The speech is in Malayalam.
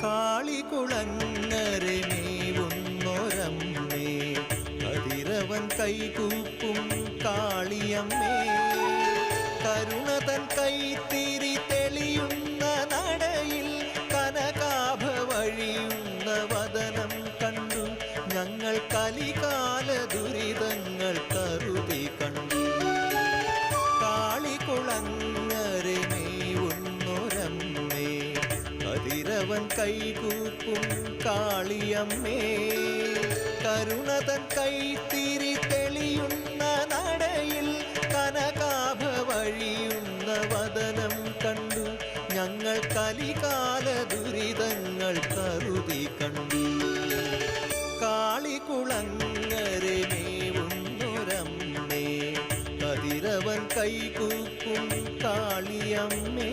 കാളികുളങ്ങരെ മേവുന്നൊരമ്മേ കതിരവൻ കൈകൂപ്പും കാളിയമ്മേ കരുണതൻ കൈത്തിരി തെളിയുന്ന നടയിൽ കനകാഭ വഴിയുന്ന വദനം കണ്ടു ഞങ്ങൾ കലികാല ദുരിതങ്ങൾ കരുതി കണ്ടു കാളികുളങ്ങരെ മേവുന്നൊരമ്മേ കതിരവൻ കൈകൂപ്പും കാളിയമ്മേ കരുണതൻ കൈത്തിരി തെളിയുന്ന നടയിൽ കനകാഭ വഴിയുന്ന വദനം കണ്ടു ഞങ്ങൾ കലികാല ദുരിതങ്ങൾ കരുതി കണ്ടു കാളികുളങ്ങരെ മേവുന്നൊരമ്മേ കതിരവൻ കൈകൂപ്പും കാളിയമ്മേ